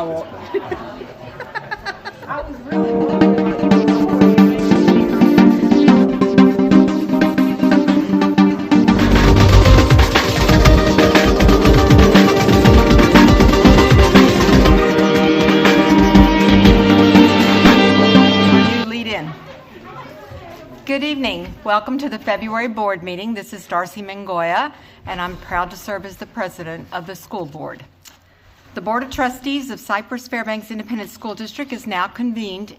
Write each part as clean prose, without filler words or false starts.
Good evening. Welcome to the February board meeting. This is Darcy Mangoya, and I'm proud to serve as the president of the school board. The Board of Trustees of Cypress-Fairbanks Independent School District is now convened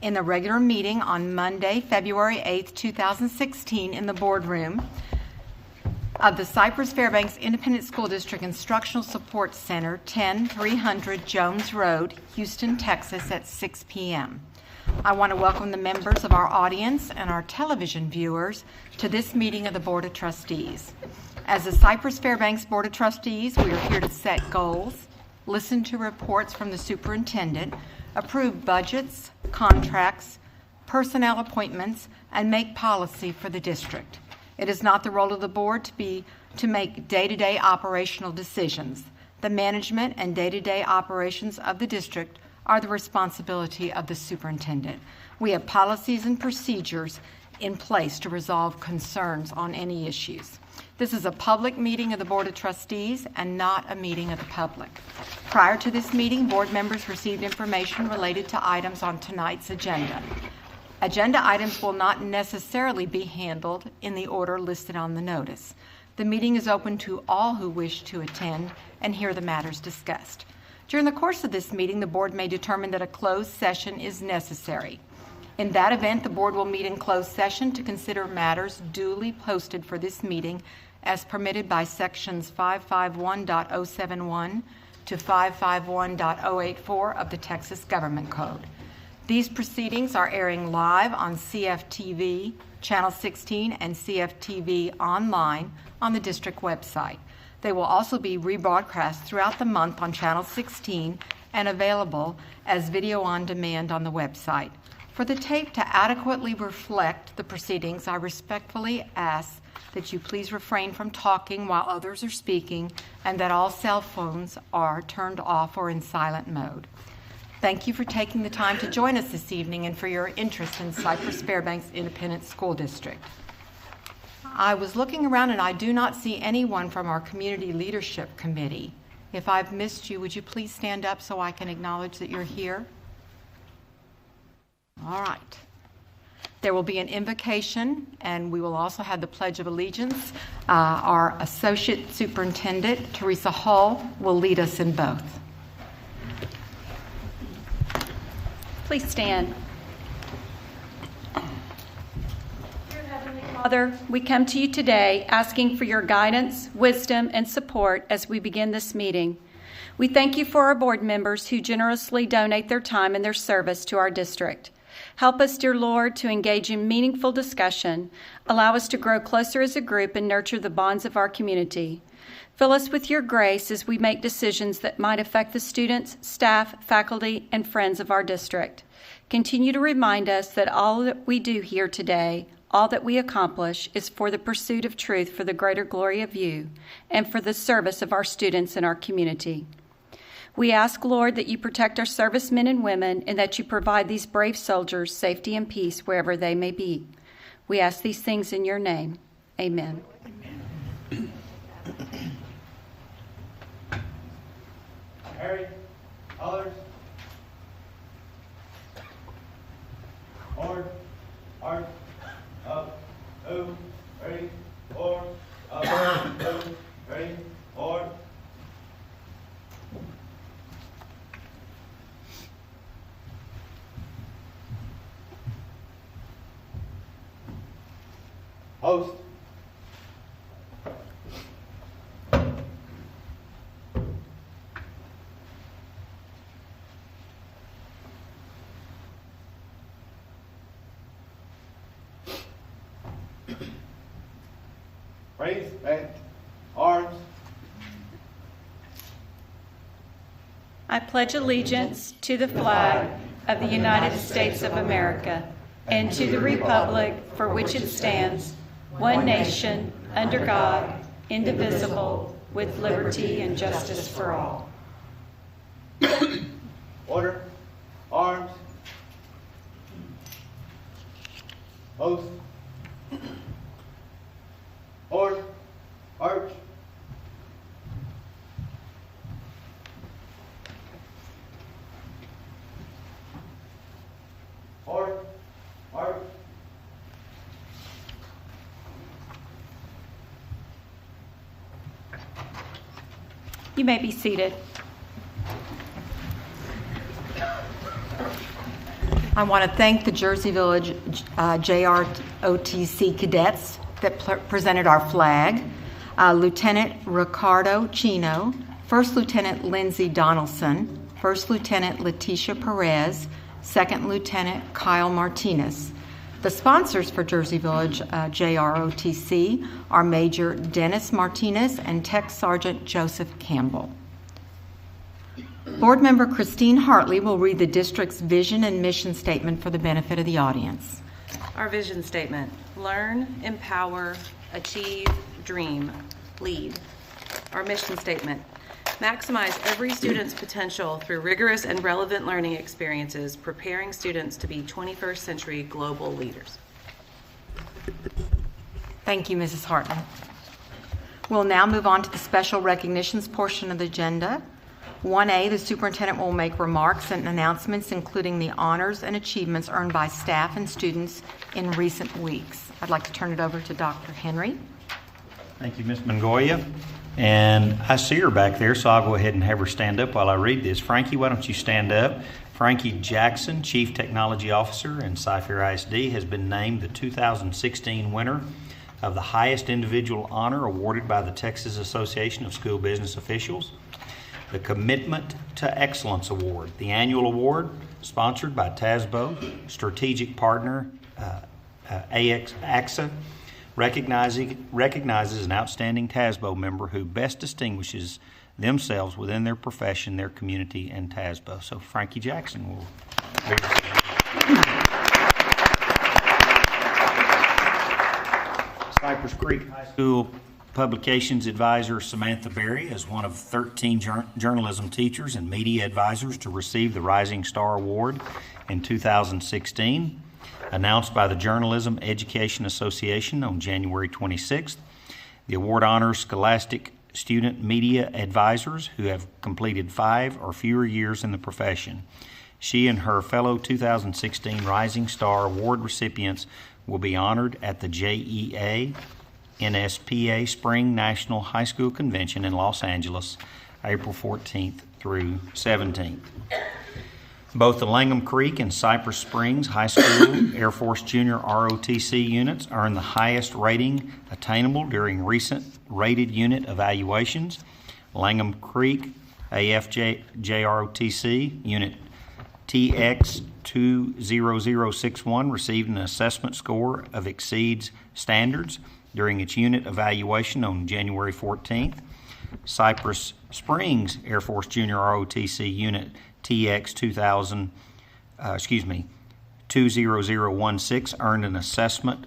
in the regular meeting on Monday, February 8th, 2016 in the boardroom of the Cypress-Fairbanks Independent School District Instructional Support Center, 10300 Jones Road, Houston, Texas at 6 p.m. I want to welcome the members of our audience and our television viewers to this meeting of the Board of Trustees. As the Cypress-Fairbanks Board of Trustees, we are here to set goals, listen to reports from the superintendent, approve budgets, contracts, personnel appointments, and make policy for the district. It is not the role of the board to make day-to-day operational decisions. The management and day-to-day operations of the district are the responsibility of the superintendent. We have policies and procedures in place to resolve concerns on any issues. This is a public meeting of the Board of Trustees and not a meeting of the public. Prior to this meeting, board members received information related to items on tonight's agenda. Agenda items will not necessarily be handled in the order listed on the notice. The meeting is open to all who wish to attend and hear the matters discussed. During the course of this meeting, the board may determine that a closed session is necessary. In that event, the board will meet in closed session to consider matters duly posted for this meeting as permitted by sections 551.071 to 551.084 of the Texas Government Code. These proceedings are airing live on CFTV, Channel 16, and CFTV online on the district website. They will also be rebroadcast throughout the month on Channel 16 and available as video on demand on the website. For the tape to adequately reflect the proceedings, I respectfully ask that you please refrain from talking while others are speaking and that all cell phones are turned off or in silent mode. Thank you for taking the time to join us this evening and for your interest in Cypress-Fairbanks Independent School District. I was looking around and I do not see anyone from our Community Leadership Committee. If I've missed you, would you please stand up so I can acknowledge that you're here? All right. There will be an invocation, and we will also have the Pledge of Allegiance. Our Associate Superintendent, Teresa Hull, will lead us in both. Please stand. Father, we come to you today asking for your guidance, wisdom, and support as we begin this meeting. We thank you for our board members who generously donate their time and their service to our district. Help us, dear Lord, to engage in meaningful discussion. Allow us to grow closer as a group and nurture the bonds of our community. Fill us with your grace as we make decisions that might affect the students, staff, faculty, and friends of our district. Continue to remind us that all that we do here today, all that we accomplish, is for the pursuit of truth for the greater glory of you and for the service of our students and our community. We ask, Lord, that you protect our servicemen and women and that you provide these brave soldiers safety and peace wherever they may be. We ask these things in your name. Amen. Harry, others. Art, up, over, ready, or, up, over, ready, or. Host. Raise back arms. I pledge allegiance to the flag of the United States of America and to the republic for which it stands, one nation, under God, indivisible, with liberty and justice for all. You may be seated. I want to thank the Jersey Village JROTC cadets that presented our flag, Lieutenant Ricardo Chino, First Lieutenant Lindsay Donaldson, First Lieutenant Leticia Perez, Second Lieutenant Kyle Martinez. The sponsors for Jersey Village JROTC are Major Dennis Martinez and Tech Sergeant Joseph Campbell. Board Member Christine Hartley will read the district's vision and mission statement for the benefit of the audience. Our vision statement: learn, empower, achieve, dream, lead. Our mission statement: maximize every student's potential through rigorous and relevant learning experiences, preparing students to be 21st century global leaders. Thank you, Mrs. Hartley. We'll now move on to the special recognitions portion of the agenda. 1A, the superintendent will make remarks and announcements, including the honors and achievements earned by staff and students in recent weeks. I'd like to turn it over to Dr. Henry. Thank you, Ms. Mongoya. And I see her back there, so I'll go ahead and have her stand up while I read this. Frankie, why don't you stand up? Frankie Jackson, Chief Technology Officer in Cypher ISD, has been named the 2016 winner of the highest individual honor awarded by the Texas Association of School Business Officials, the Commitment to Excellence Award. The annual award, sponsored by TASBO, strategic partner AXA, recognizes an outstanding TASBO member who best distinguishes themselves within their profession, their community, and TASBO. So Frankie Jackson will read us. Cypress Creek High School Publications Advisor Samantha Berry is one of 13 journalism teachers and media advisors to receive the Rising Star Award in 2016. Announced by the Journalism Education Association on January 26th. The award honors scholastic student media advisors who have completed 5 or fewer years in the profession. She and her fellow 2016 Rising Star Award recipients will be honored at the JEA NSPA Spring National High School Convention in Los Angeles, April 14th through 17th. Both the Langham Creek and Cypress Springs High School Air Force Junior ROTC units earned the highest rating attainable during recent rated unit evaluations. Langham Creek AFJ JROTC Unit TX 20061 received an assessment score of exceeds standards during its unit evaluation on January 14th. Cypress Springs Air Force Junior ROTC Unit TX 20016 earned an assessment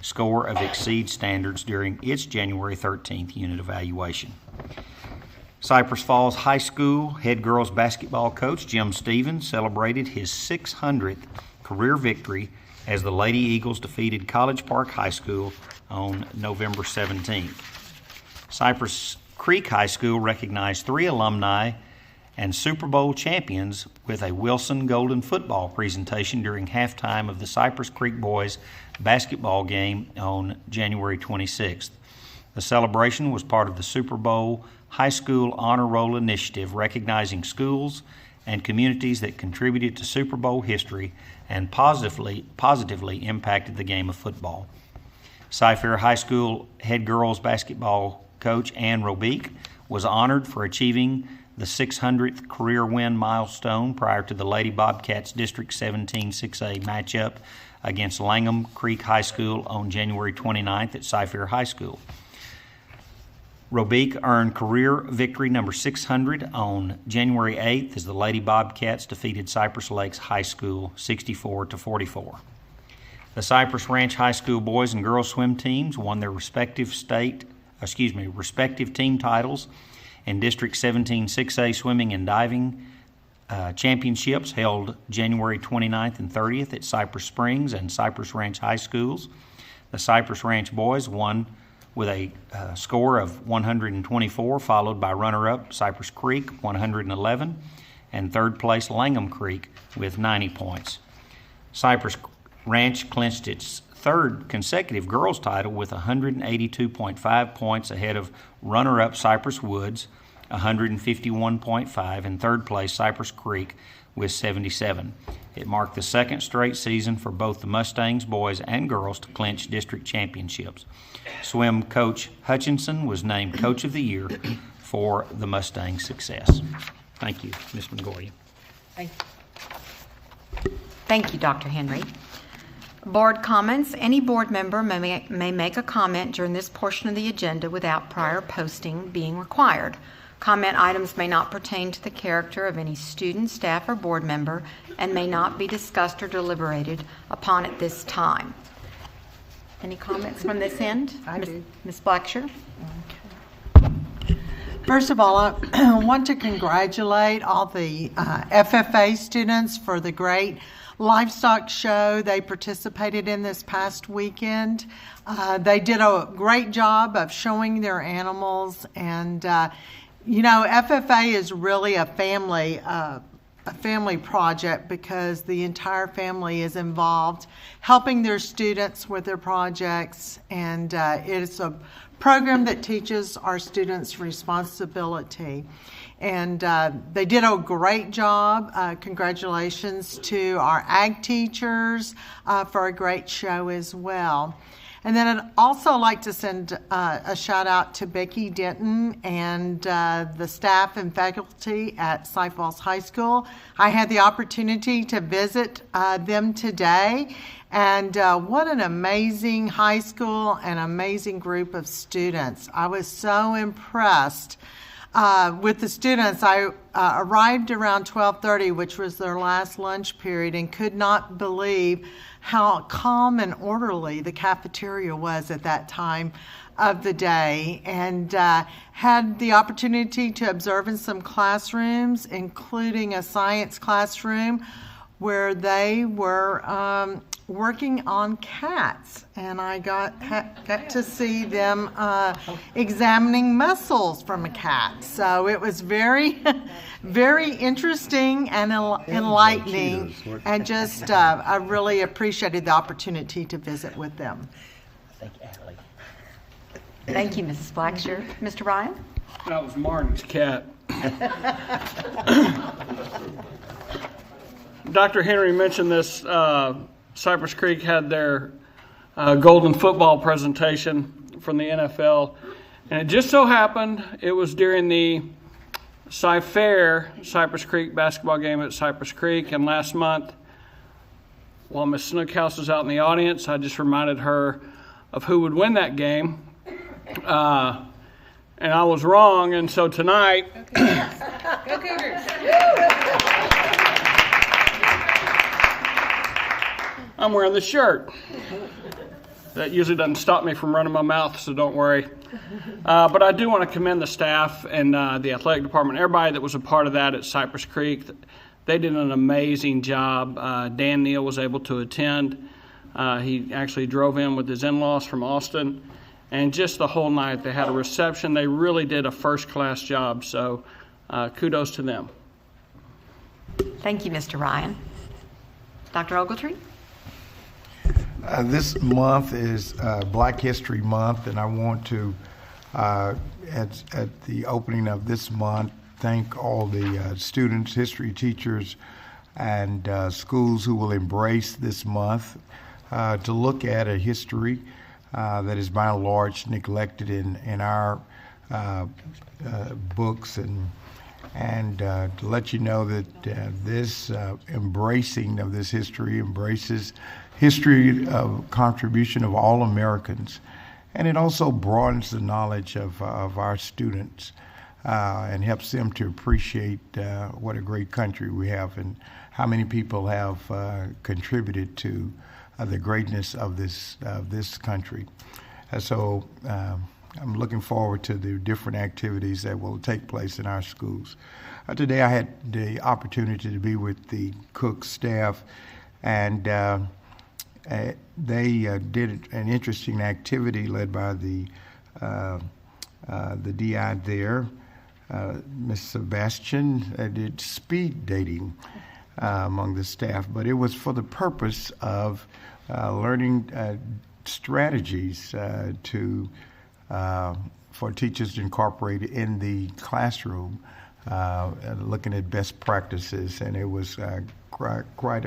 score of exceed standards during its January 13th unit evaluation. Cypress Falls High School head girls basketball coach Jim Stevens celebrated his 600th career victory as the Lady Eagles defeated College Park High School on November 17th. Cypress Creek High School recognized 3 alumni and Super Bowl champions with a Wilson Golden football presentation during halftime of the Cypress Creek boys basketball game on January 26th. The celebration was part of the Super Bowl High School Honor Roll initiative, recognizing schools and communities that contributed to Super Bowl history and positively impacted the game of football. Cypher High School head girls basketball coach Ann Robeek was honored for achieving the 600th career win milestone prior to the Lady Bobcats District 17 6A matchup against Langham Creek High School on January 29th at Cypher High School. Robeek earned career victory number 600 on January 8th as the Lady Bobcats defeated Cypress Lakes High School 64-44. The Cypress Ranch High School boys and girls swim teams won their respective team titles in District 17 6A swimming and diving championships held January 29th and 30th at Cypress Springs and Cypress Ranch High Schools. The Cypress Ranch boys won with a score of 124, followed by runner-up Cypress Creek 111 and third place Langham Creek with 90 points. Cypress Ranch clinched its third consecutive girls title with 182.5 points ahead of runner-up Cypress Woods 151.5, and third place Cypress Creek with 77. It marked the second straight season for both the Mustangs boys and girls to clinch district championships. Swim coach Hutchinson was named Coach of the Year for the Mustang success. Thank you, Ms. Mongolia. Thank you, Dr. Henry. Board comments. Any board member may make a comment during this portion of the agenda without prior posting being required. Comment items may not pertain to the character of any student, staff, or board member and may not be discussed or deliberated upon at this time. Any comments from this end? I do. Ms. Blacksher? First of all, I want to congratulate all the FFA students for the great livestock show they participated in this past weekend. They did a great job of showing their animals, and you know, FFA is really a family project because the entire family is involved helping their students with their projects, and it's a program that teaches our students responsibility. And they did a great job. Congratulations to our ag teachers for a great show as well. And then I'd also like to send a shout out to Becky Denton and the staff and faculty at Cy Falls High School. I had the opportunity to visit them today, and what an amazing high school and amazing group of students. I was so impressed with the students. I arrived around 12:30, which was their last lunch period, and could not believe how calm and orderly the cafeteria was at that time of the day, and had the opportunity to observe in some classrooms, including a science classroom where they were working on cats, and I got to see them examining muscles from a cat. So it was very, very interesting and enlightening, and just I really appreciated the opportunity to visit with them. Thank you, Mrs. Blacksher. Mr. Ryan? That was Martin's cat. Dr. Henry mentioned this. Cypress Creek had their golden football presentation from the NFL, and it just so happened it was during the Cy-Fair Cypress Creek basketball game at Cypress Creek. And last month, while Miss Snookhouse was out in the audience, I just reminded her of who would win that game, and I was wrong. And so tonight, Go Cougars! I'm wearing the shirt. That usually doesn't stop me from running my mouth, so don't worry. But I do want to commend the staff and the athletic department, everybody that was a part of that at Cypress Creek. They did an amazing job. Dan Neal was able to attend. He actually drove in with his in-laws from Austin. And just the whole night, they had a reception. They really did a first-class job, so kudos to them. Thank you, Mr. Ryan. Dr. Ogletree? This month is Black History Month, and I want to, at the opening of this month, thank all the students, history teachers, and schools who will embrace this month to look at a history that is by and large neglected in our books, and to let you know that this embracing of this history embraces history of contribution of all Americans, and it also broadens the knowledge of our students and helps them to appreciate what a great country we have and how many people have contributed to the greatness of this country. So I'm looking forward to the different activities that will take place in our schools. Today I had the opportunity to be with the Cook staff, and they did an interesting activity led by the DI there, Ms. Sebastian, did speed dating among the staff, but it was for the purpose of learning strategies to for teachers to incorporate in the classroom, looking at best practices, and it was quite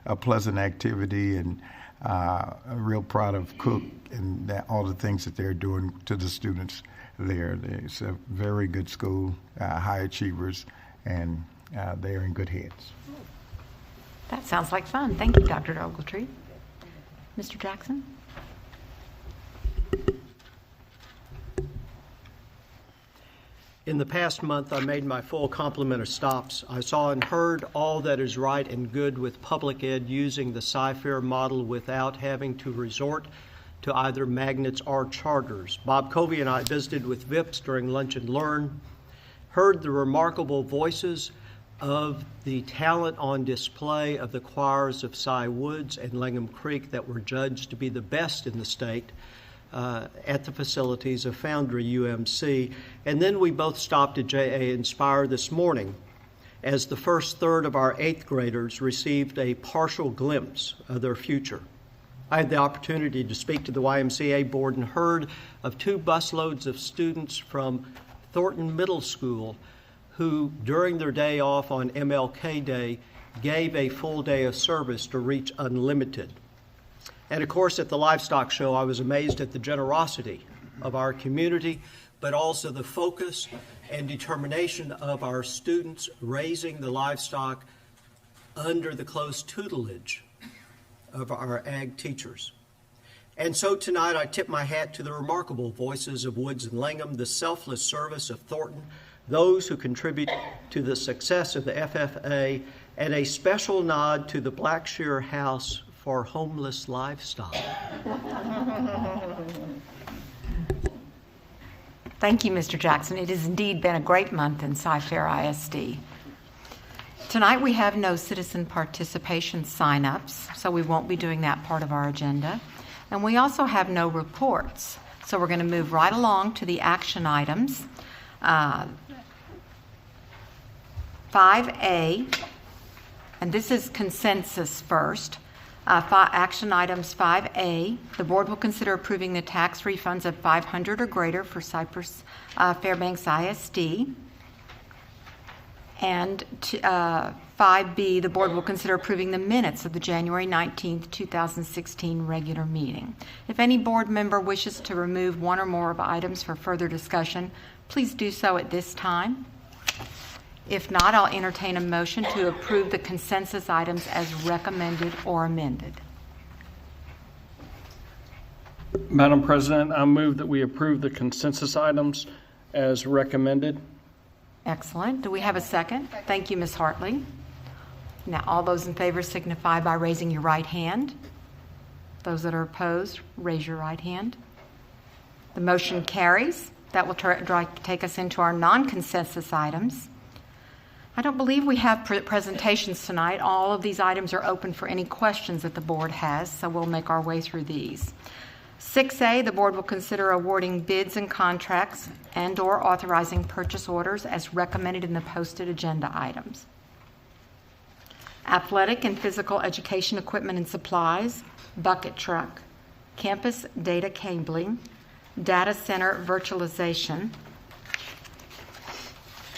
a pleasant activity, and I'm real proud of Cook and all the things that they're doing to the students there. It's a very good school, high achievers, and they're in good hands. That sounds like fun. Thank you, Dr. Ogletree. Mr. Jackson? In the past month, I made my full complement of stops. I saw and heard all that is right and good with public ed using the Cy-Fair model without having to resort to either magnets or charters. Bob Covey and I visited with VIPs during Lunch and Learn, heard the remarkable voices of the talent on display of the choirs of Cy Woods and Langham Creek that were judged to be the best in the state at the facilities of Foundry UMC. And then we both stopped at JA Inspire this morning as the first third of our 8th graders received a partial glimpse of their future. I had the opportunity to speak to the YMCA board and heard of 2 busloads of students from Thornton Middle School who, during their day off on MLK Day, gave a full day of service to reach Unlimited. And of course, at the livestock show, I was amazed at the generosity of our community, but also the focus and determination of our students raising the livestock under the close tutelage of our ag teachers. And so tonight I tip my hat to the remarkable voices of Woods and Langham, the selfless service of Thornton, those who contribute to the success of the FFA, and a special nod to the Blackshear House for homeless livestock. Thank you, Mr. Jackson. It has indeed been a great month in Cy-Fair ISD. Tonight we have no citizen participation sign-ups, so we won't be doing that part of our agenda. And we also have no reports, so we're going to move right along to the action items. 5A, and this is consensus first. Action items 5A, the board will consider approving the tax refunds of $500 or greater for Cypress-Fairbanks ISD. And 5B, the board will consider approving the minutes of the January 19th, 2016 regular meeting. If any board member wishes to remove one or more of items for further discussion, please do so at this time. If not, I'll entertain a motion to approve the consensus items as recommended or amended. Madam President, I move that we approve the consensus items as recommended. Excellent. Do we have a second? Thank you, Ms. Hartley. Now, all those in favor signify by raising your right hand. Those that are opposed, raise your right hand. The motion carries. That will take us into our non-consensus items. I don't believe we have presentations tonight. All of these items are open for any questions that the board has, so we'll make our way through these. 6A, the board will consider awarding bids and contracts and/or authorizing purchase orders as recommended in the posted agenda items. Athletic and physical education equipment and supplies, bucket truck, campus data cabling, data center virtualization,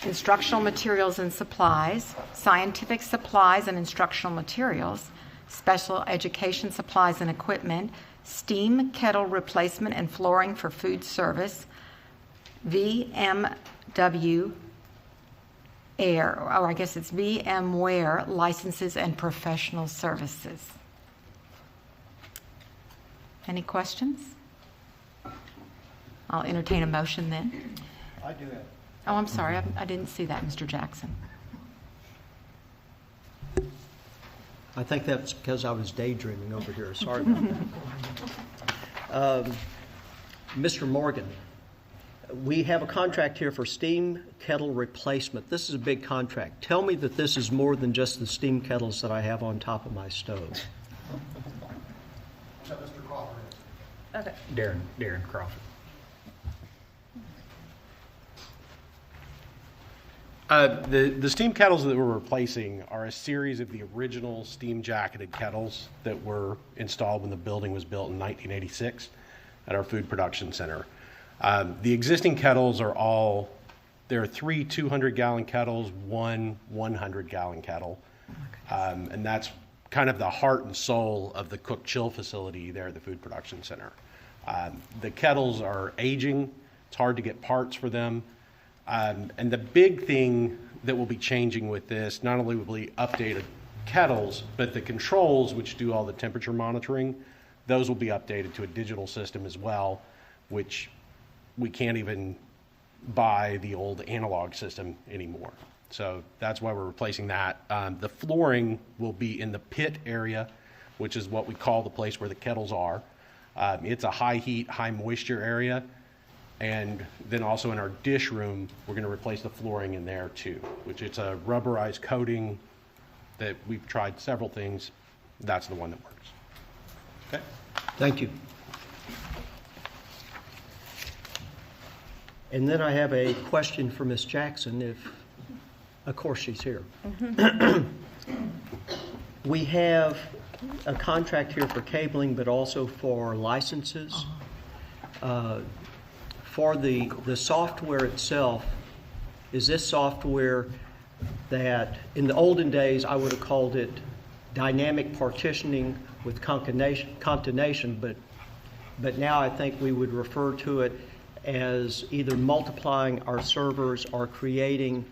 instructional materials and supplies, scientific supplies and instructional materials, special education supplies and equipment, steam kettle replacement and flooring for food service, VMware licenses and professional services. Any questions? I'll entertain a motion then. I do have. Oh, I'm sorry. I didn't see that, Mr. Jackson. I think that's because I was daydreaming over here. Sorry about that. Mr. Morgan, we have a contract here for steam kettle replacement. This is a big contract. Tell me that this is more than just the steam kettles that I have on top of my stove. Mr. Crawford. Okay. Darren Crawford. The steam kettles that we're replacing are a series of the original steam jacketed kettles that were installed when the building was built in 1986 at our food production center. The existing kettles are all, there are 3 200-gallon kettles, 1 100-gallon kettle. And that's kind of the heart and soul of the cook-chill facility there at the Food Production Center. The kettles are aging. It's hard to get parts for them. And the big thing that will be changing with this, not only will be updated kettles, but the controls, which do all the temperature monitoring, those will be updated to a digital system as well, which we can't even buy the old analog system anymore. So that's why we're replacing that. The flooring will be in the pit area, which is what we call the place where the kettles are. It's a high heat, high moisture area. And then also in our dish room, we're going to replace the flooring in there too, which it's a rubberized coating that we've tried several things. That's the one that works. Okay. Thank you. And then I have a question for Ms. Jackson, if, of course, she's here. We have a contract here for cabling, but also for licenses. For the software itself, is this software that in the olden days I would have called it dynamic partitioning with concatenation, but now I think we would refer to it as either multiplying our servers or creating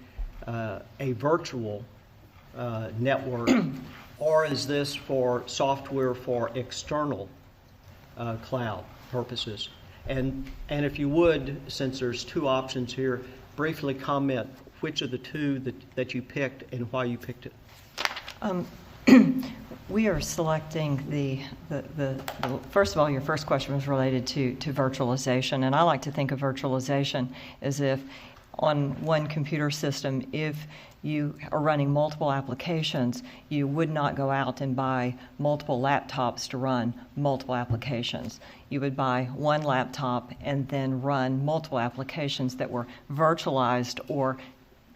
a virtual network, or is this for software for external cloud purposes? And if you would, since there's 2 options here, briefly comment which of the 2 that you picked and why you picked it. We are selecting the first of all, your first question was related to virtualization, and I like to think of virtualization as if on one computer system, if you are running multiple applications, you would not go out and buy multiple laptops to run multiple applications. You would buy one laptop and then run multiple applications that were virtualized or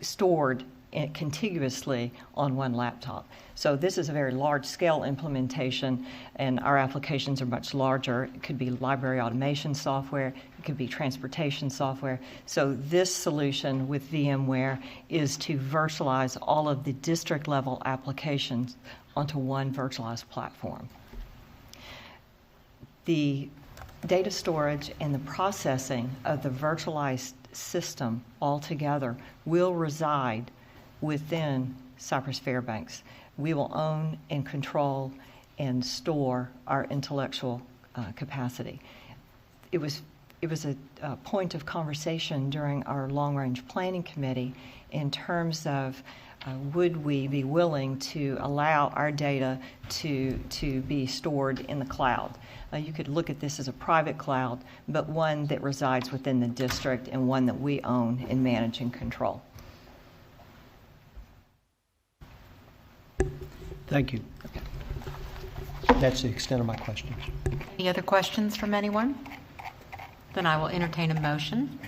stored contiguously on one laptop. So this is a very large-scale implementation, and our applications are much larger. It could be library automation software, it could be transportation software. So this solution with VMware is to virtualize all of the district-level applications onto one virtualized platform. The data storage and the processing of the virtualized system altogether will reside within Cypress-Fairbanks. We will own and control and store our intellectual capacity. It was a point of conversation during our long-range planning committee in terms of would we be willing to allow our data to be stored in the cloud. You could look at this as a private cloud, but one that resides within the district and one that we own and manage and control. Thank you. Okay. That's the extent of my questions. Any other questions from anyone? Then I will entertain a motion.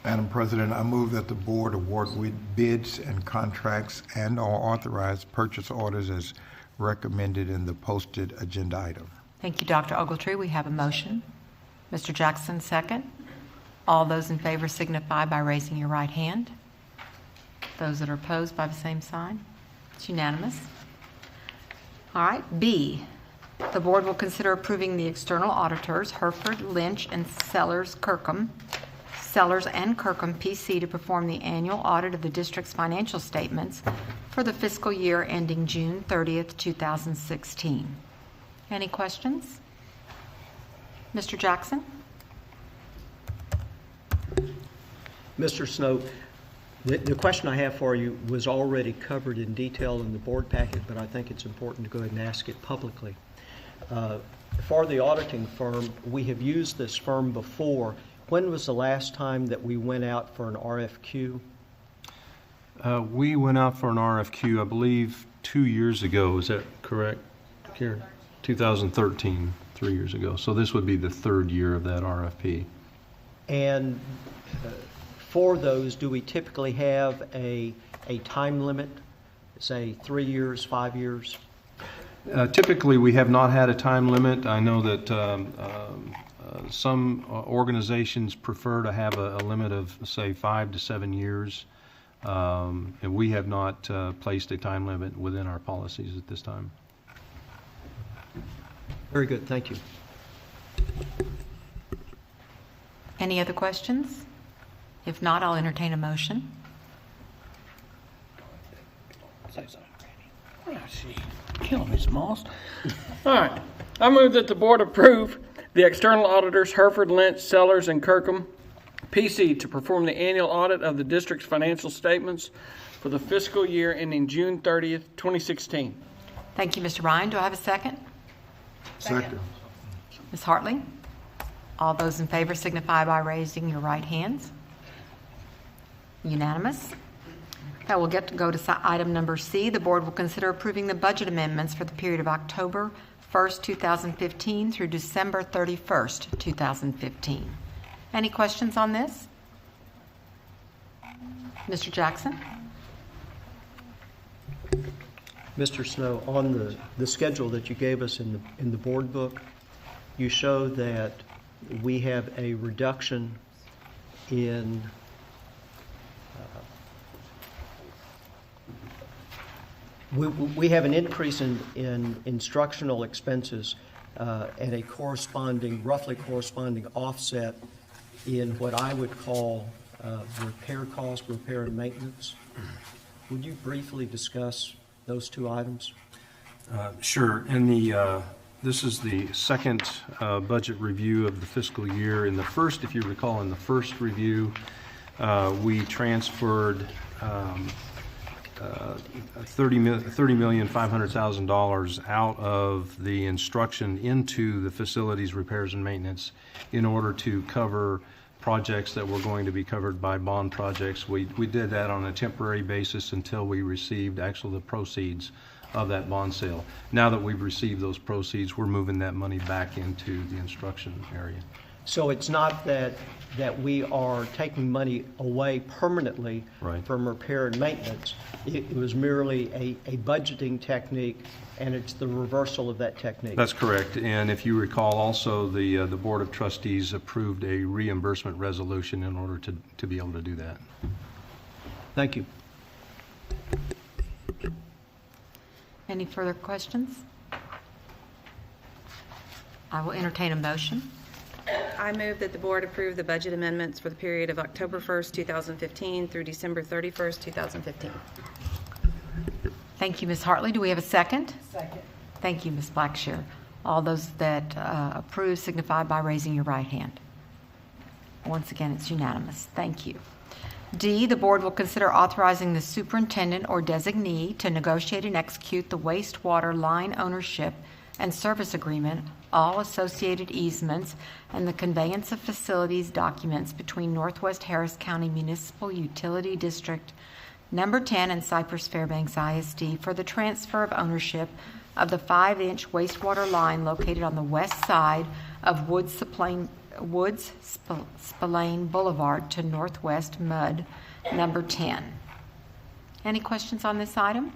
Madam President, I move that the board award bids and contracts and/or authorize purchase orders as recommended in the posted agenda item. Thank you, Dr. Ogletree. We have a motion. Mr. Jackson, second. All those in favor signify by raising your right hand. Those that are opposed by the same sign. It's unanimous. All right, B, the board will consider approving the external auditors, Hereford, Lynch, and Sellers and Kirkham PC to perform the annual audit of the district's financial statements for the fiscal year ending June 30th, 2016. Any questions? Mr. Jackson? Mr. Snow, the question I have for you was already covered in detail in the board packet, but I think it's important to go ahead and ask it publicly. For the auditing firm, we have used this firm before. When was the last time that we went out for an RFQ? We went out for an RFQ, I believe, 2 years ago. Is that correct, Karen? 2013, 3 years ago. So this would be the 3rd year of that RFP. And for those, do we typically have a time limit, say 3 years, 5 years? Typically, we have not had a time limit. I know that some organizations prefer to have a limit of, say, 5 to 7 years, and we have not placed a time limit within our policies at this time. Very good, thank you. Any other questions? If not, I'll entertain a motion. Kill me, Smalls. All right. I move that the board approve the external auditors, Hereford, Lynch, Sellers, and Kirkham, PC, to perform the annual audit of the district's financial statements for the fiscal year ending June 30th, 2016. Thank you, Mr. Ryan. Do I have a second? Second. Ms. Hartley? All those in favor signify by raising your right hands. Unanimous. Now we'll go to item number C. The board will consider approving the budget amendments for the period of October 1st, 2015 through December 31st, 2015. Any questions on this? Mr. Jackson? Mr. Snow, on the schedule that you gave us in the board book, you show that we have a reduction in we have an increase in instructional expenses and a roughly corresponding offset in what I would call repair costs, repair and maintenance. Would you briefly discuss those two items? Sure. This is the second budget review of the fiscal year. In the first, if you recall, in the first review, we transferred $30,500,000 out of the instruction into the facilities repairs and maintenance in order to cover projects that were going to be covered by bond projects. We did that on a temporary basis until we received the proceeds of that bond sale. Now that we've received those proceeds, we're moving that money back into the instruction area. So it's not that we are taking money away permanently from repair and maintenance. It was merely a budgeting technique, and it's the reversal of that technique. That's correct. And if you recall, also the Board of Trustees approved a reimbursement resolution in order to be able to do that. Thank you. Any further questions? I will entertain a motion. I move that the board approve the budget amendments for the period of October 1st, 2015 through December 31st, 2015. Thank you, Ms. Hartley. Do we have a second? Second. Thank you, Ms. Blackshear. All those that approve signify by raising your right hand. Once again, it's unanimous. Thank you. D, the board will consider authorizing the superintendent or designee to negotiate and execute the wastewater line ownership and service agreement, all associated easements, and the conveyance of facilities documents between Northwest Harris County Municipal Utility District Number 10 and Cypress-Fairbanks ISD for the transfer of ownership of the 5-inch wastewater line located on the west side of Woods Spillane Boulevard to Northwest Mud Number 10. Any questions on this item?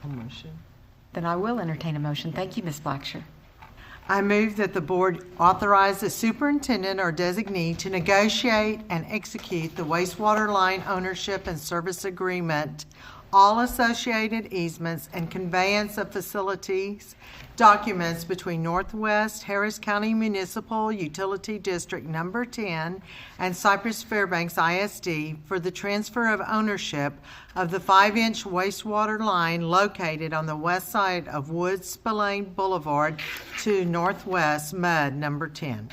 A motion. Then I will entertain a motion. Thank you, Ms. Blackshear. I move that the board authorize the superintendent or designee to negotiate and execute the wastewater line ownership and service agreement, all associated easements, and conveyance of facilities documents between Northwest Harris County Municipal Utility District Number 10 and Cypress-Fairbanks ISD for the transfer of ownership of the 5-inch wastewater line located on the west side of Woods Spillane Boulevard to Northwest Mud Number 10.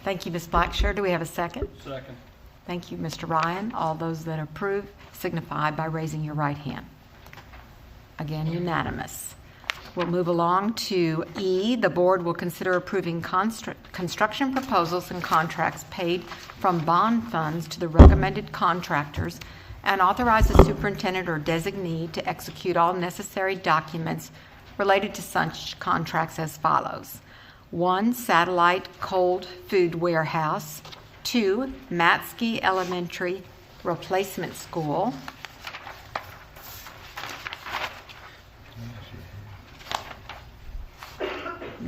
Thank you, Ms. Blackshear. Do we have a second? Second. Thank you, Mr. Ryan. All those that approve signify by raising your right hand. Again, unanimous. We'll move along to E. The board will consider approving construction proposals and contracts paid from bond funds to the recommended contractors and authorize the superintendent or designee to execute all necessary documents related to such contracts as follows. 1. Satellite Cold Food Warehouse. 2. Matsky Elementary Replacement School.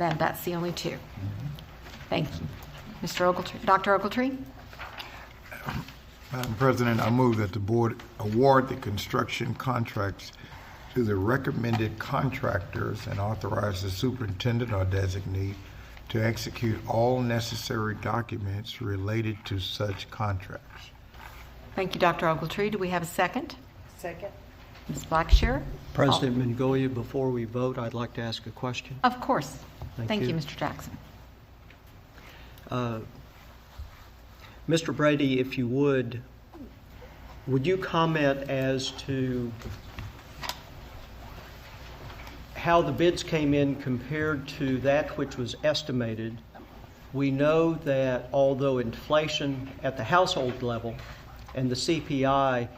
Then that's the only two. Thank you. Mr. Ogletree, Dr. Ogletree? Madam President, I move that the board award the construction contracts to the recommended contractors and authorize the superintendent or designee to execute all necessary documents related to such contracts. Thank you, Dr. Ogletree. Do we have a second? Second. Ms. Blackshear? President Mongolia, before we vote, I'd like to ask a question. Of course. Thank you, you. Mr. Jackson. Mr. Brady, if you would you comment as to how the bids came in compared to that which was estimated? We know that although inflation at the household level and the CPI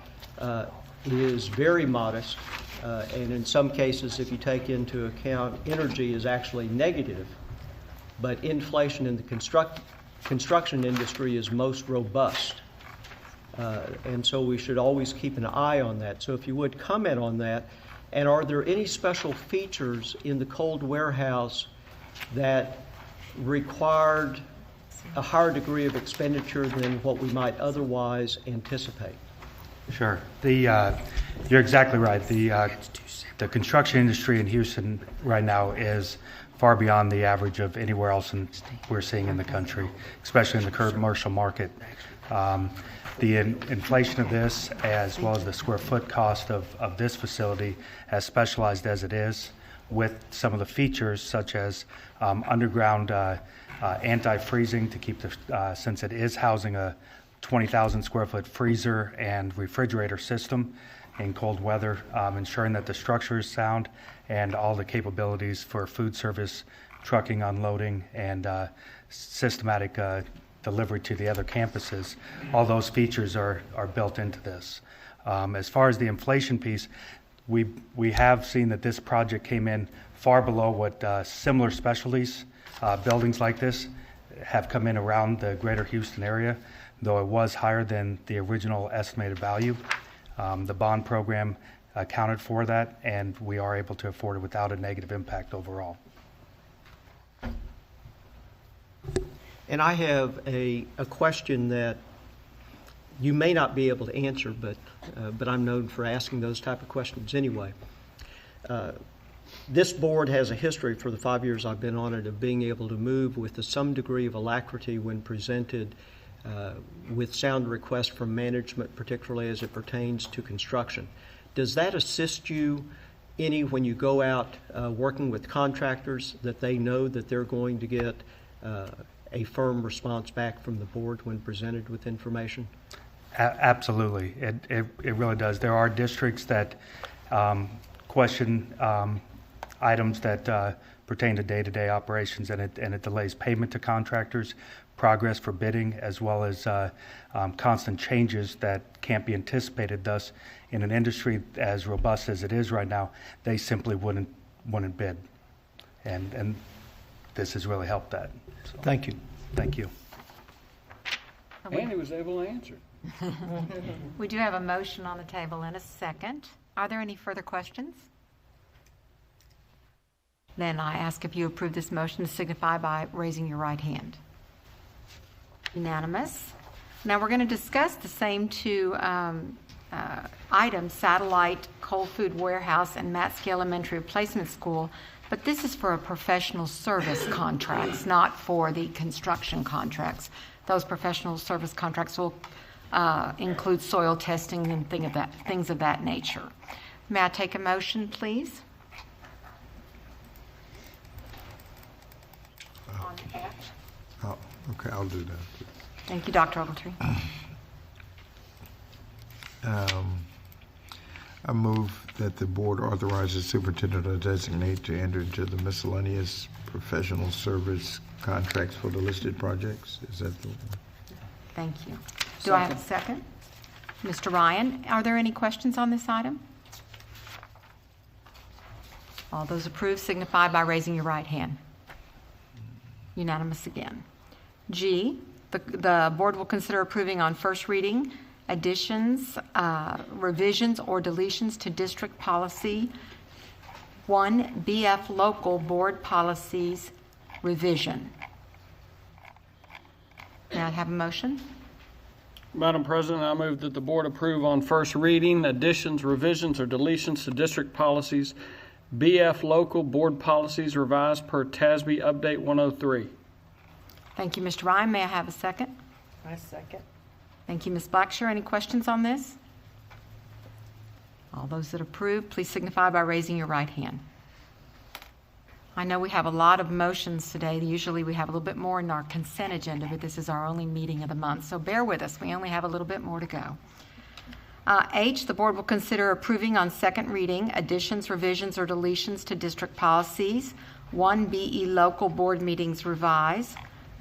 is very modest, and in some cases, if you take into account energy is actually negative, but inflation in the construction industry is most robust. And so we should always keep an eye on that. So if you would comment on that, and are there any special features in the cold warehouse that required a higher degree of expenditure than what we might otherwise anticipate? Sure. You're exactly right. The construction industry in Houston right now is far beyond the average of anywhere else we're seeing in the country, especially in the commercial market. The inflation of this, as well as the square foot cost of this facility, as specialized as it is, with some of the features such as underground anti-freezing to keep since it is housing a 20,000 square foot freezer and refrigerator system in cold weather, ensuring that the structure is sound and all the capabilities for food service, trucking, unloading, and systematic delivery to the other campuses. All those features are built into this. As far as the inflation piece, we have seen that this project came in far below what similar specialties, buildings like this, have come in around the greater Houston area, though it was higher than the original estimated value. The bond program accounted for that, and we are able to afford it without a negative impact overall. And I have a question that you may not be able to answer, but I'm known for asking those type of questions anyway. This board has a history for the 5 years I've been on it of being able to move with some degree of alacrity when presented with sound requests from management, particularly as it pertains to construction. Does that assist you any when you go out working with contractors, that they know that they're going to get a firm response back from the board when presented with information? Absolutely. It really does. There are districts that question items that pertain to day-to-day operations, and it delays payment to contractors, progress for bidding, as well as constant changes that can't be anticipated. Thus, in an industry as robust as it is right now, they simply wouldn't bid, and this has really helped that. So, thank you. Thank you. And he was able to answer. We do have a motion on the table and a second. Are there any further questions? Then I ask if you approve this motion to signify by raising your right hand. Unanimous. Now we're going to discuss the same two items, Satellite Cold Food Warehouse and Matsky Elementary Replacement School, but this is for a professional service contracts, not for the construction contracts. Those professional service contracts will include soil testing and things of that nature. May I take a motion, please? Okay, I'll do that. Thank you, Dr. Ogletree. I move that the board authorizes superintendent or designate to enter into the miscellaneous professional service contracts for the listed projects. Is that the one? Thank you. Do I have a second? Mr. Ryan, are there any questions on this item? All those approved signify by raising your right hand. Unanimous again. G, the board will consider approving on first reading additions, revisions, or deletions to District Policy 1 BF Local Board Policies revision. May I have a motion? Madam President, I move that the board approve on first reading additions, revisions, or deletions to district policies, BF local board policies revised per TASB Update 103. Thank you, Mr. Ryan. May I have a second? I second. Thank you, Ms. Blackshear. Any questions on this? All those that approve, please signify by raising your right hand. I know we have a lot of motions today. Usually we have a little bit more in our consent agenda, but this is our only meeting of the month, so bear with us. We only have a little bit more to go. H, the board will consider approving on second reading additions, revisions, or deletions to district policies. 1, BE local board meetings revised.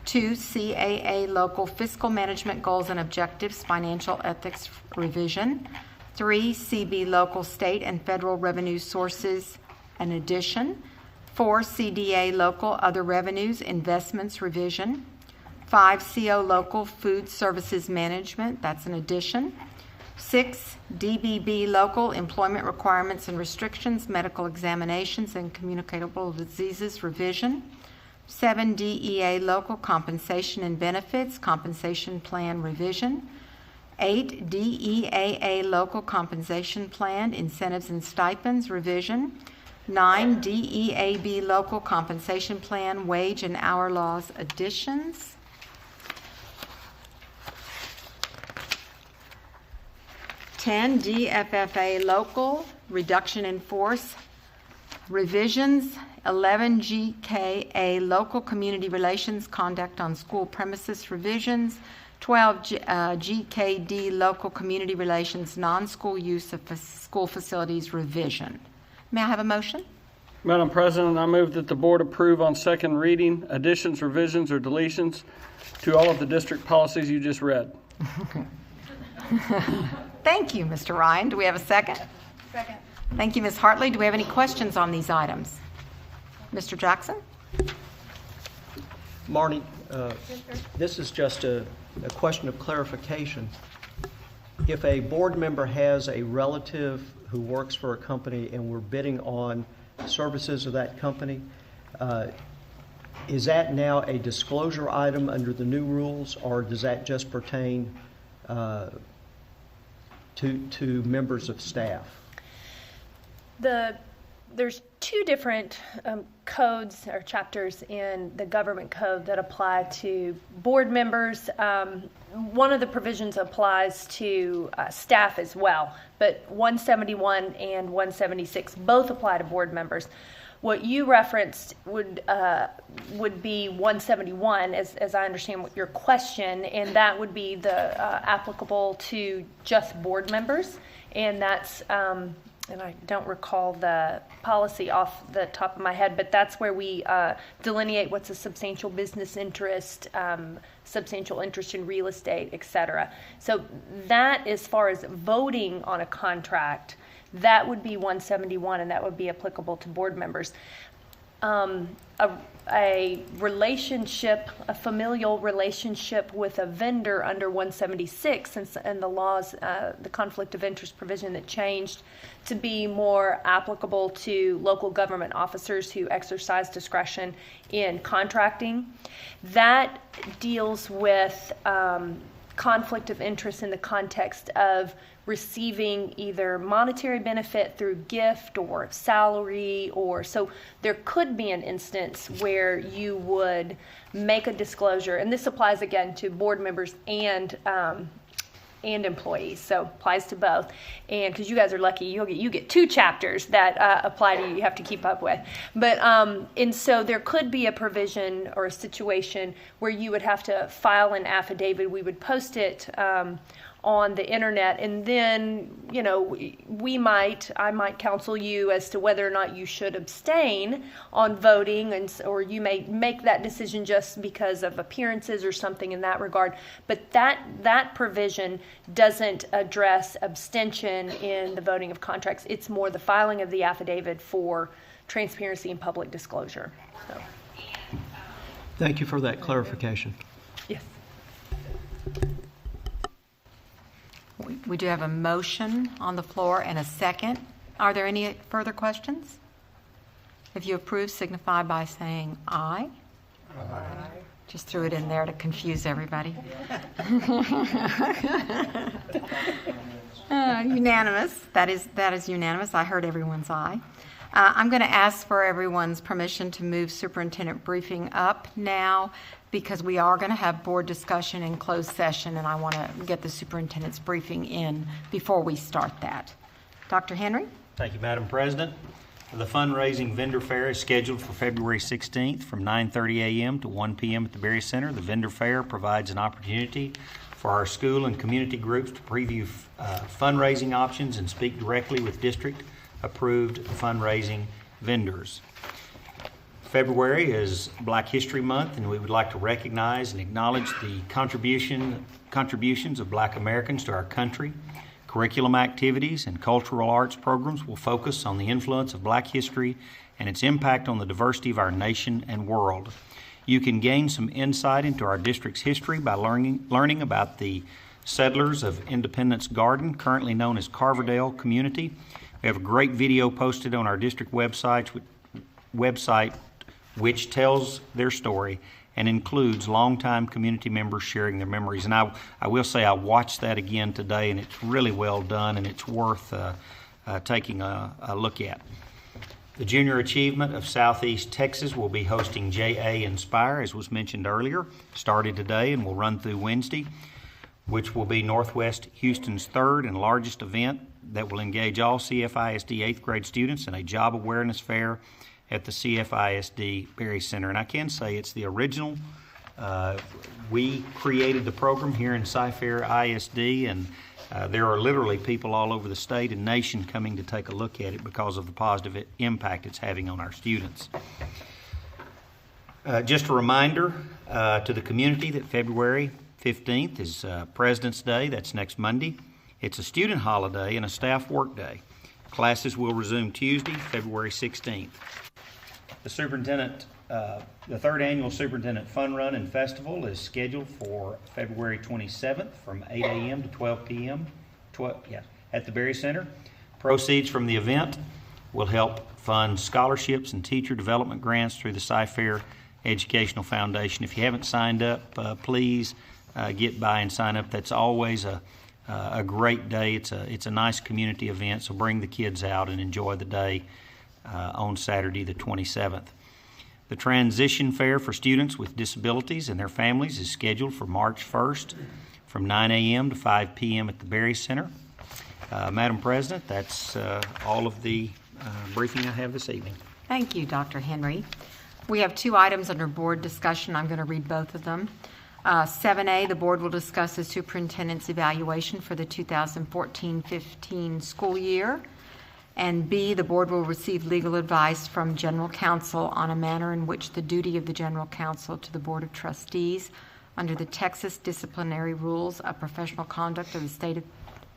2, CAA local fiscal management goals and objectives, financial ethics revision. 3, CB local state and federal revenue sources, an addition. 4, CDA local other revenues, investments revision. 5, CO local food services management, that's an addition. 6, DBB local employment requirements and restrictions, medical examinations and communicable diseases revision. 7, DEA local compensation and benefits, compensation plan revision. 8, DEAA local compensation plan, incentives and stipends revision. 9, DEAB local compensation plan, wage and hour laws additions. 10, DFFA local reduction in force revisions. 11, GKA local community relations conduct on school premises revisions. 12, GKD local community relations non-school use of school facilities revision. May I have a motion? Madam President, I move that the board approve on second reading additions, revisions, or deletions to all of the district policies you just read. Thank you, Mr. Ryan. Do we have a second? Second. Thank you, Ms. Hartley. Do we have any questions on these items? Mr. Jackson? Marnie, this is just a question of clarification. If a board member has a relative who works for a company and we're bidding on services of that company, is that now a disclosure item under the new rules, or does that just pertain to members of staff? There's two different codes or chapters in the government code that apply to board members. One of the provisions applies to staff as well, but 171 and 176 both apply to board members. What you referenced would be 171, as I understand what your question, and that would be the applicable to just board members, and that's and I don't recall the policy off the top of my head, but that's where we delineate what's a substantial business interest, substantial interest in real estate, et cetera. So that, as far as voting on a contract, that would be 171, and that would be applicable to board members. A relationship, a familial relationship with a vendor under 176, and the laws, the conflict of interest provision that changed to be more applicable to local government officers who exercise discretion in contracting. That deals with conflict of interest in the context of receiving either monetary benefit through gift or salary, or so there could be an instance where you would make a disclosure, and this applies again to board members and employees, so applies to both. And because you guys are lucky, you get two chapters that apply to you. You have to keep up with, but and so there could be a provision or a situation where you would have to file an affidavit. We would post it on the internet, and then I might counsel you as to whether or not you should abstain on voting, or you may make that decision just because of appearances or something in that regard. But that provision doesn't address abstention in the voting of contracts. It's more the filing of the affidavit for transparency and public disclosure. So. Thank you for that clarification. Yes. We do have a motion on the floor and a second. Are there any further questions? If you approve, signify by saying aye. Just threw it in there to confuse everybody. Unanimous. That is unanimous. I heard everyone's aye. I'm going to ask for everyone's permission to move superintendent briefing up now because we are going to have board discussion in closed session, and I want to get the superintendent's briefing in before we start that. Dr. Henry? Thank you, Madam President. The fundraising vendor fair is scheduled for February 16th from 9:30 a.m. to 1 p.m. at the Berry Center. The vendor fair provides an opportunity for our school and community groups to preview fundraising options and speak directly with district-approved fundraising vendors. February is Black History Month, and we would like to recognize and acknowledge the contributions of Black Americans to our country. Curriculum activities and cultural arts programs will focus on the influence of Black history and its impact on the diversity of our nation and world. You can gain some insight into our district's history by learning about the settlers of Independence Garden, currently known as Carverdale Community. We have a great video posted on our district website which tells their story and includes longtime community members sharing their memories. And I will say I watched that again today, and it's really well done, and it's worth taking a look at. The Junior Achievement of Southeast Texas will be hosting JA Inspire, as was mentioned earlier, started today and will run through Wednesday, which will be Northwest Houston's third and largest event that will engage all CFISD 8th grade students in a job awareness fair at the CFISD Berry Center. And I can say it's the original. We created the program here in Cyfair ISD, and there are literally people all over the state and nation coming to take a look at it because of the positive impact it's having on our students. Just a reminder to the community that February 15th is President's Day. That's next Monday. It's a student holiday and a staff work day. Classes will resume Tuesday, February 16th. The third annual Superintendent Fun Run and Festival is scheduled for February 27th from 8 a.m. to 12 p.m. At the Berry Center. Proceeds from the event will help fund scholarships and teacher development grants through the Cyfair Educational Foundation. If you haven't signed up, please get by and sign up. That's always a great day. It's a nice community event, so bring the kids out and enjoy the day on Saturday the 27th. The Transition Fair for students with disabilities and their families is scheduled for March 1st from 9 a.m. to 5 p.m. at the Berry Center. Madam President, that's all of the briefing I have this evening. Thank you, Dr. Henry. We have two items under board discussion. I'm going to read both of them. 7A, the board will discuss the superintendent's evaluation for the 2014-15 school year. And B, the board will receive legal advice from general counsel on a manner in which the duty of the general counsel to the Board of Trustees under the Texas Disciplinary Rules of Professional Conduct of the State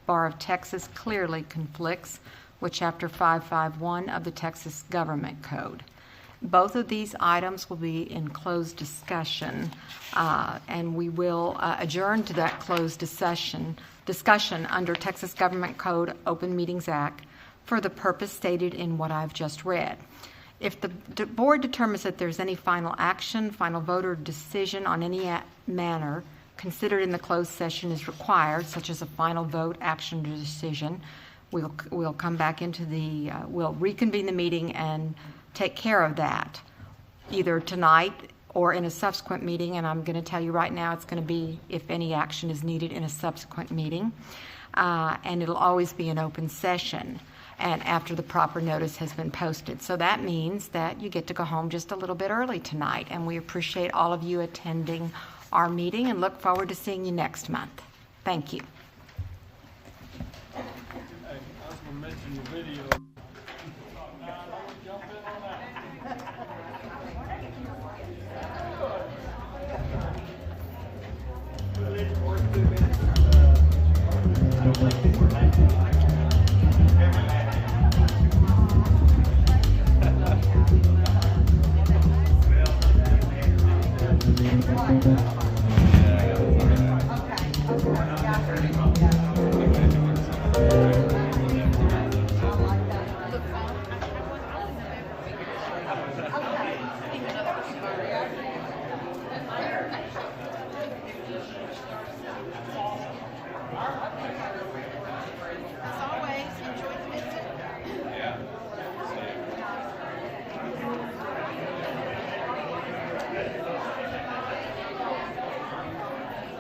Bar of Texas clearly conflicts with Chapter 551 of the Texas Government Code. Both of these items will be in closed discussion, and we will adjourn to that closed discussion under Texas Government Code Open Meetings Act for the purpose stated in what I've just read. If the board determines that there's any final action, final vote, or decision on any manner considered in the closed session is required, such as a final vote, action, or decision, we'll come back into we'll reconvene the meeting and take care of that, either tonight or in a subsequent meeting. And I'm going to tell you right now, it's going to be if any action is needed in a subsequent meeting, and it'll always be an open session and after the proper notice has been posted. So that means that you get to go home just a little bit early tonight, and we appreciate all of you attending our meeting and look forward to seeing you next month. Thank you. I was going to mention your video. I don't think